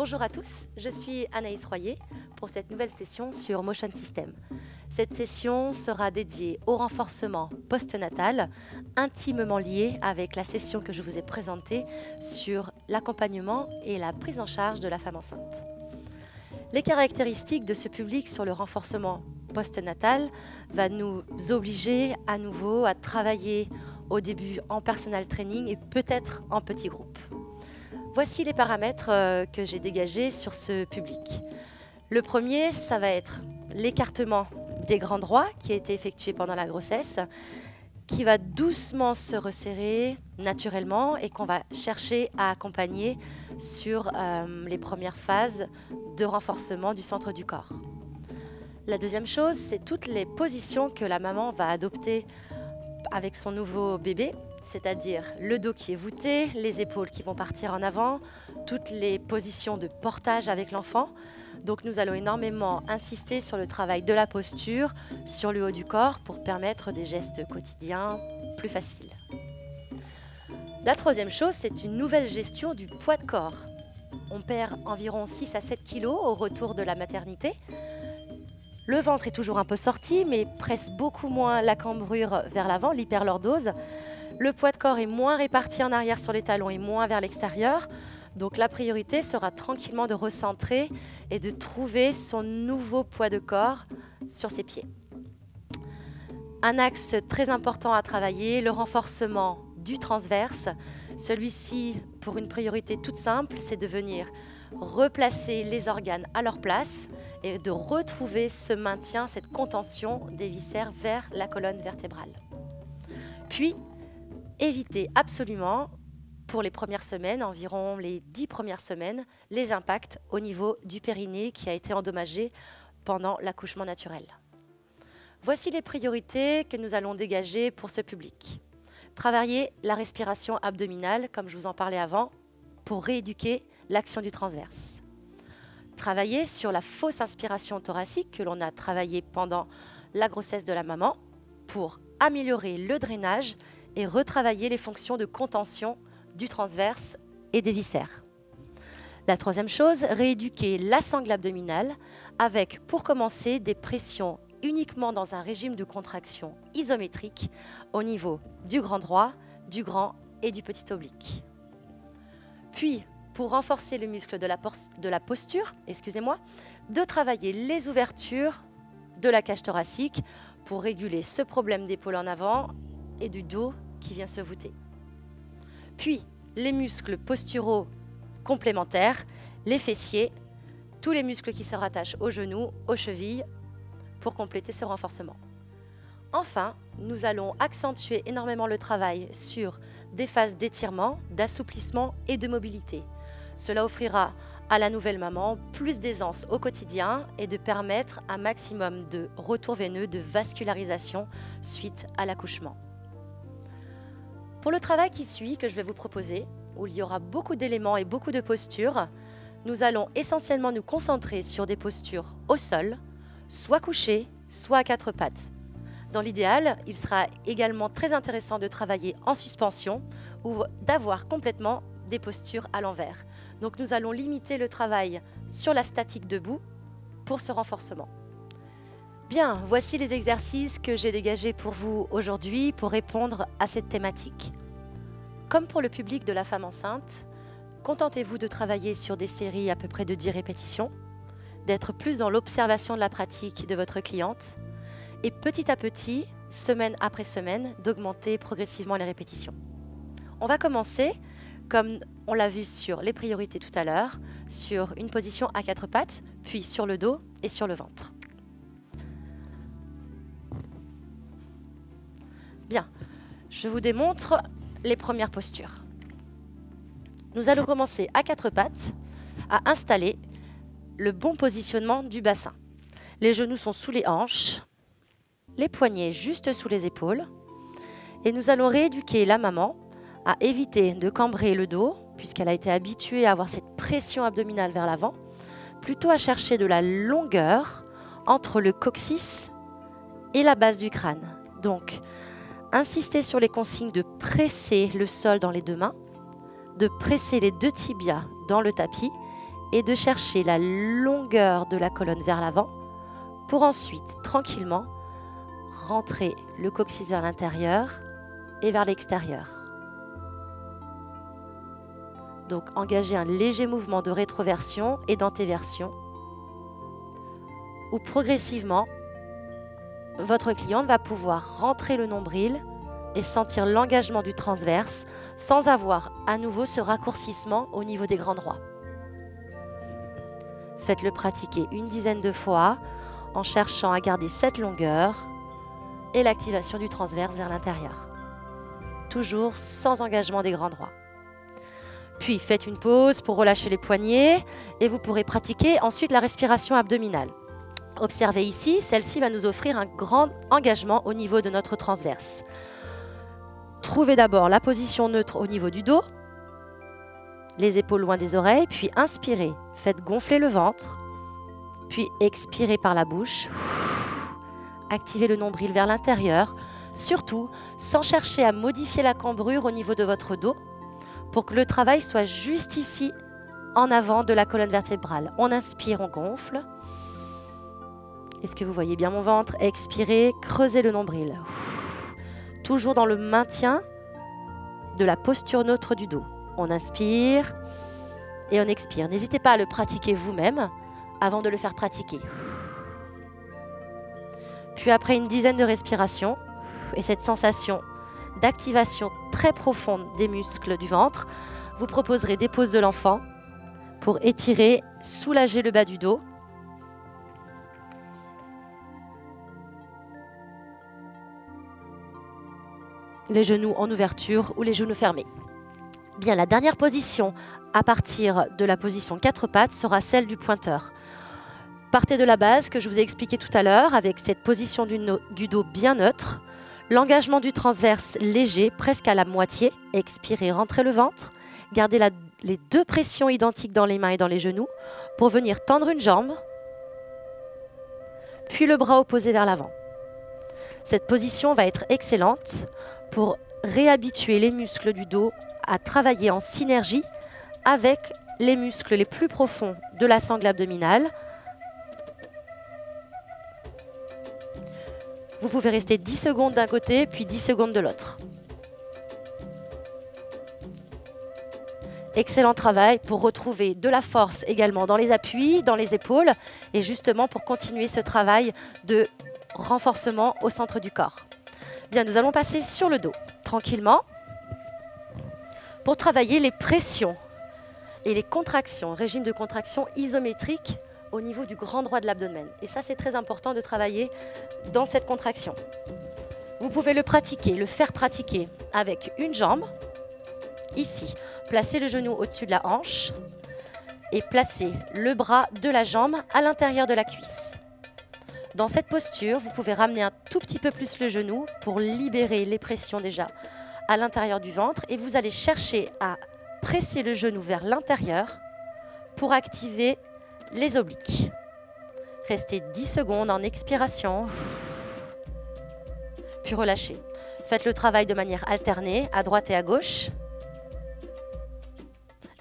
Bonjour à tous, je suis Anaïs Royer pour cette nouvelle session sur Motion System. Cette session sera dédiée au renforcement postnatal, intimement lié avec la session que je vous ai présentée sur l'accompagnement et la prise en charge de la femme enceinte. Les caractéristiques de ce public sur le renforcement postnatal va nous obliger à nouveau à travailler au début en personal training et peut-être en petits groupes. Voici les paramètres que j'ai dégagés sur ce public. Le premier, ça va être l'écartement des grands droits qui a été effectué pendant la grossesse, qui va doucement se resserrer naturellement et qu'on va chercher à accompagner sur les premières phases de renforcement du centre du corps. La deuxième chose, c'est toutes les positions que la maman va adopter avec son nouveau bébé, c'est-à-dire le dos qui est voûté, les épaules qui vont partir en avant, toutes les positions de portage avec l'enfant. Donc nous allons énormément insister sur le travail de la posture, sur le haut du corps pour permettre des gestes quotidiens plus faciles. La troisième chose, c'est une nouvelle gestion du poids de corps. On perd environ 6 à 7 kg au retour de la maternité. Le ventre est toujours un peu sorti, mais presse beaucoup moins la cambrure vers l'avant, l'hyperlordose. Le poids de corps est moins réparti en arrière sur les talons et moins vers l'extérieur. Donc la priorité sera tranquillement de recentrer et de trouver son nouveau poids de corps sur ses pieds. Un axe très important à travailler, le renforcement du transverse. Celui-ci, pour une priorité toute simple, c'est de venir replacer les organes à leur place et de retrouver ce maintien, cette contention des viscères vers la colonne vertébrale. Puis, éviter absolument, pour les premières semaines, environ les 10 premières semaines, les impacts au niveau du périnée qui a été endommagé pendant l'accouchement naturel. Voici les priorités que nous allons dégager pour ce public. Travailler la respiration abdominale, comme je vous en parlais avant, pour rééduquer l'action du transverse. Travailler sur la fausse inspiration thoracique que l'on a travaillé pendant la grossesse de la maman pour améliorer le drainage et retravailler les fonctions de contention du transverse et des viscères. La troisième chose, rééduquer la sangle abdominale avec, pour commencer, des pressions uniquement dans un régime de contraction isométrique au niveau du grand droit, du grand et du petit oblique. Puis, pour renforcer le muscle de la posture, de travailler les ouvertures de la cage thoracique pour réguler ce problème d'épaule en avant et du dos qui vient se voûter. Puis, les muscles posturaux complémentaires, les fessiers, tous les muscles qui se rattachent aux genoux, aux chevilles, pour compléter ce renforcement. Enfin, nous allons accentuer énormément le travail sur des phases d'étirement, d'assouplissement et de mobilité. Cela offrira à la nouvelle maman plus d'aisance au quotidien et de permettre un maximum de retour veineux, de vascularisation suite à l'accouchement. Pour le travail qui suit, que je vais vous proposer, où il y aura beaucoup d'éléments et beaucoup de postures, nous allons essentiellement nous concentrer sur des postures au sol, soit couchées, soit à quatre pattes. Dans l'idéal, il sera également très intéressant de travailler en suspension ou d'avoir complètement des postures à l'envers. Donc nous allons limiter le travail sur la statique debout pour ce renforcement. Bien, voici les exercices que j'ai dégagés pour vous aujourd'hui pour répondre à cette thématique. Comme pour le public de la femme enceinte, contentez-vous de travailler sur des séries à peu près de 10 répétitions, d'être plus dans l'observation de la pratique de votre cliente et petit à petit, semaine après semaine, d'augmenter progressivement les répétitions. On va commencer, comme on l'a vu sur les priorités tout à l'heure, sur une position à quatre pattes, puis sur le dos et sur le ventre. Bien, je vous démontre les premières postures. Nous allons commencer à quatre pattes à installer le bon positionnement du bassin. Les genoux sont sous les hanches, les poignets juste sous les épaules. Et nous allons rééduquer la maman à éviter de cambrer le dos, puisqu'elle a été habituée à avoir cette pression abdominale vers l'avant, plutôt à chercher de la longueur entre le coccyx et la base du crâne. Donc, insistez sur les consignes de presser le sol dans les deux mains, de presser les deux tibias dans le tapis est de chercher la longueur de la colonne vers l'avant pour ensuite, tranquillement, rentrer le coccyx vers l'intérieur et vers l'extérieur. Donc, engagez un léger mouvement de rétroversion et d'antéversion où progressivement, votre cliente va pouvoir rentrer le nombril et sentir l'engagement du transverse sans avoir à nouveau ce raccourcissement au niveau des grands droits. Faites-le pratiquer une dizaine de fois en cherchant à garder cette longueur et l'activation du transverse vers l'intérieur. Toujours sans engagement des grands droits. Puis faites une pause pour relâcher les poignets et vous pourrez pratiquer ensuite la respiration abdominale. Observez ici, celle-ci va nous offrir un grand engagement au niveau de notre transverse. Trouvez d'abord la position neutre au niveau du dos, les épaules loin des oreilles, puis inspirez, faites gonfler le ventre, puis expirez par la bouche. Activez le nombril vers l'intérieur, surtout sans chercher à modifier la cambrure au niveau de votre dos pour que le travail soit juste ici, en avant de la colonne vertébrale. On inspire, on gonfle. Est-ce que vous voyez bien mon ventre? Expirez, creusez le nombril. Toujours dans le maintien de la posture neutre du dos. On inspire et on expire. N'hésitez pas à le pratiquer vous-même avant de le faire pratiquer. Puis après une dizaine de respirations et cette sensation d'activation très profonde des muscles du ventre, vous proposerez des poses de l'enfant pour étirer, soulager le bas du dos. Les genoux en ouverture ou les genoux fermés. Bien, la dernière position à partir de la position 4 pattes sera celle du pointeur. Partez de la base que je vous ai expliqué tout à l'heure avec cette position du dos bien neutre, l'engagement du transverse léger, presque à la moitié. Expirez, rentrez le ventre. Gardez les deux pressions identiques dans les mains et dans les genoux pour venir tendre une jambe, puis le bras opposé vers l'avant. Cette position va être excellente pour réhabituer les muscles du dos à travailler en synergie avec les muscles les plus profonds de la sangle abdominale. Vous pouvez rester 10 secondes d'un côté, puis 10 secondes de l'autre. Excellent travail pour retrouver de la force également dans les appuis, dans les épaules, et justement pour continuer ce travail de renforcement au centre du corps. Bien, nous allons passer sur le dos, tranquillement, pour travailler les pressions et les contractions, régime de contraction isométrique au niveau du grand droit de l'abdomen. Et ça, c'est très important de travailler dans cette contraction. Vous pouvez le pratiquer, le faire pratiquer avec une jambe, ici. Placez le genou au-dessus de la hanche et placez le bras de la jambe à l'intérieur de la cuisse. Dans cette posture, vous pouvez ramener un tout petit peu plus le genou pour libérer les pressions déjà à l'intérieur du ventre et vous allez chercher à presser le genou vers l'intérieur pour activer les obliques. Restez 10 secondes en expiration, puis relâchez. Faites le travail de manière alternée, à droite et à gauche.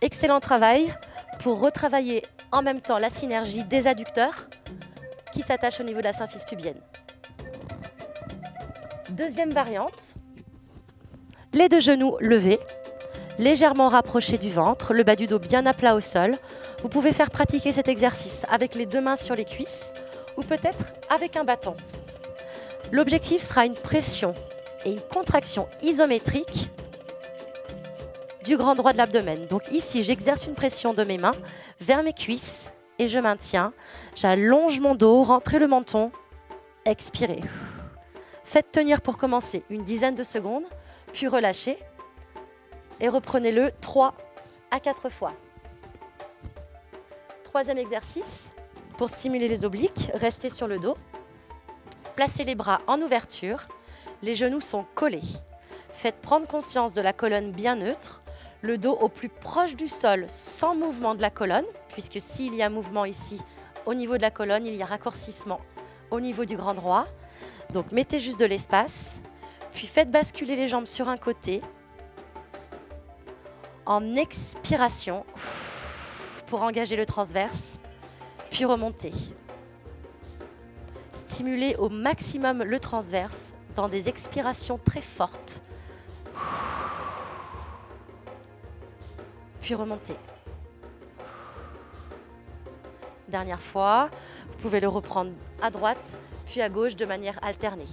Excellent travail pour retravailler en même temps la synergie des adducteurs qui s'attachent au niveau de la symphyse pubienne. Deuxième variante, les deux genoux levés, légèrement rapprochés du ventre, le bas du dos bien à plat au sol. Vous pouvez faire pratiquer cet exercice avec les deux mains sur les cuisses ou peut-être avec un bâton. L'objectif sera une pression et une contraction isométrique du grand droit de l'abdomen. Donc ici, j'exerce une pression de mes mains vers mes cuisses et je maintiens. J'allonge mon dos, rentrez le menton, expirez. Faites tenir pour commencer une dizaine de secondes, puis relâchez et reprenez-le 3 à 4 fois. Troisième exercice, pour stimuler les obliques, restez sur le dos. Placez les bras en ouverture, les genoux sont collés. Faites prendre conscience de la colonne bien neutre, le dos au plus proche du sol sans mouvement de la colonne, puisque s'il y a mouvement ici au niveau de la colonne, il y a raccourcissement au niveau du grand droit. Donc mettez juste de l'espace, puis faites basculer les jambes sur un côté. En expiration, pour engager le transverse, puis remonter. Stimulez au maximum le transverse dans des expirations très fortes. Puis remonter. Dernière fois, vous pouvez le reprendre à droite, puis à gauche de manière alternée.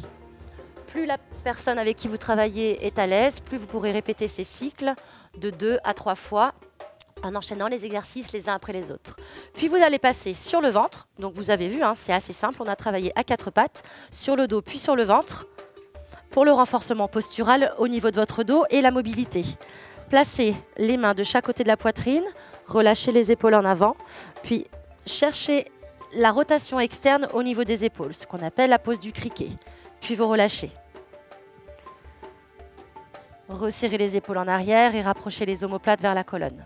Plus la personne avec qui vous travaillez est à l'aise, plus vous pourrez répéter ces cycles de 2 à 3 fois en enchaînant les exercices les uns après les autres. Puis vous allez passer sur le ventre. Donc vous avez vu, hein, c'est assez simple. On a travaillé à 4 pattes, sur le dos puis sur le ventre, pour le renforcement postural au niveau de votre dos et la mobilité. Placez les mains de chaque côté de la poitrine, relâchez les épaules en avant, puis cherchez la rotation externe au niveau des épaules, ce qu'on appelle la pose du criquet. Puis vous relâchez. Resserrez les épaules en arrière et rapprochez les omoplates vers la colonne.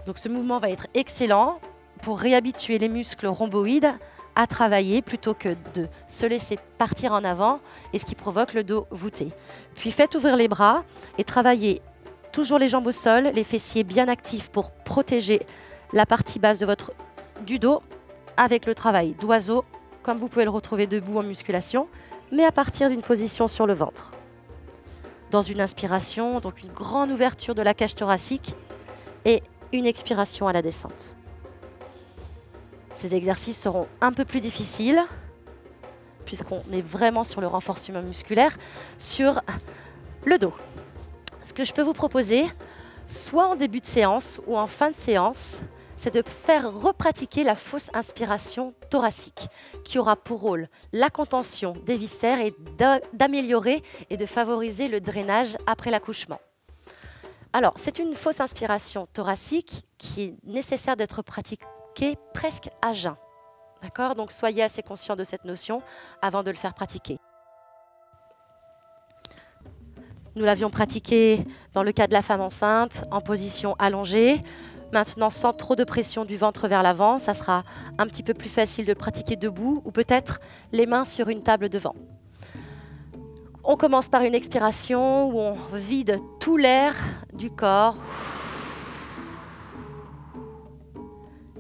Donc ce mouvement va être excellent pour réhabituer les muscles rhomboïdes à travailler plutôt que de se laisser partir en avant et ce qui provoque le dos voûté. Puis faites ouvrir les bras et travaillez toujours les jambes au sol, les fessiers bien actifs pour protéger la partie basse du dos avec le travail d'oiseau, comme vous pouvez le retrouver debout en musculation, mais à partir d'une position sur le ventre. Dans une inspiration, donc une grande ouverture de la cage thoracique et une expiration à la descente. Ces exercices seront un peu plus difficiles puisqu'on est vraiment sur le renforcement musculaire, sur le dos. Ce que je peux vous proposer, soit en début de séance ou en fin de séance, c'est de faire repratiquer la fausse inspiration thoracique, qui aura pour rôle la contention des viscères et d'améliorer et de favoriser le drainage après l'accouchement. Alors, c'est une fausse inspiration thoracique qui est nécessaire d'être pratiquée presque à jeun. D'accord ? Donc, soyez assez conscient de cette notion avant de le faire pratiquer. Nous l'avions pratiqué dans le cas de la femme enceinte, en position allongée. Maintenant, sans trop de pression du ventre vers l'avant, ça sera un petit peu plus facile de pratiquer debout ou peut-être les mains sur une table devant. On commence par une expiration où on vide tout l'air du corps.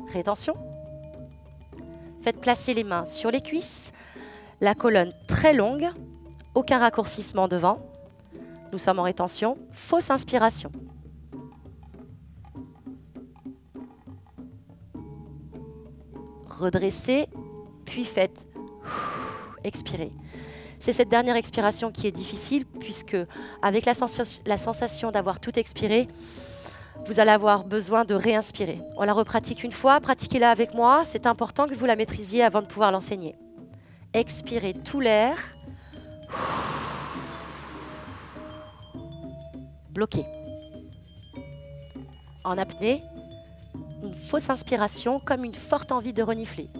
Rétention. Faites placer les mains sur les cuisses, la colonne très longue, aucun raccourcissement devant. Nous sommes en rétention. Fausse inspiration. Redressez, puis faites expirer. C'est cette dernière expiration qui est difficile puisque avec la sensation d'avoir tout expiré, vous allez avoir besoin de réinspirer. On la repratique une fois, pratiquez-la avec moi. C'est important que vous la maîtrisiez avant de pouvoir l'enseigner. Expirez tout l'air. Bloqué. En apnée, une fausse inspiration comme une forte envie de renifler.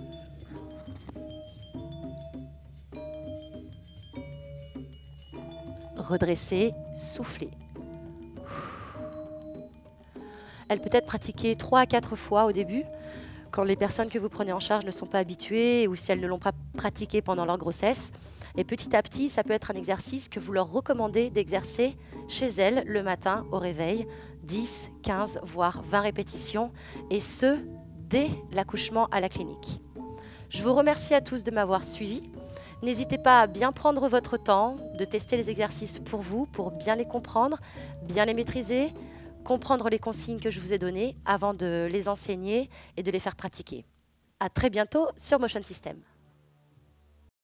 Redresser, souffler. Elle peut être pratiquée 3 à 4 fois au début, quand les personnes que vous prenez en charge ne sont pas habituées ou si elles ne l'ont pas pratiquée pendant leur grossesse. Et petit à petit, ça peut être un exercice que vous leur recommandez d'exercer chez elles le matin au réveil, 10, 15, voire 20 répétitions, et ce, dès l'accouchement à la clinique. Je vous remercie à tous de m'avoir suivi. N'hésitez pas à bien prendre votre temps, de tester les exercices pour vous, pour bien les comprendre, bien les maîtriser, comprendre les consignes que je vous ai données avant de les enseigner et de les faire pratiquer. À très bientôt sur Motion System.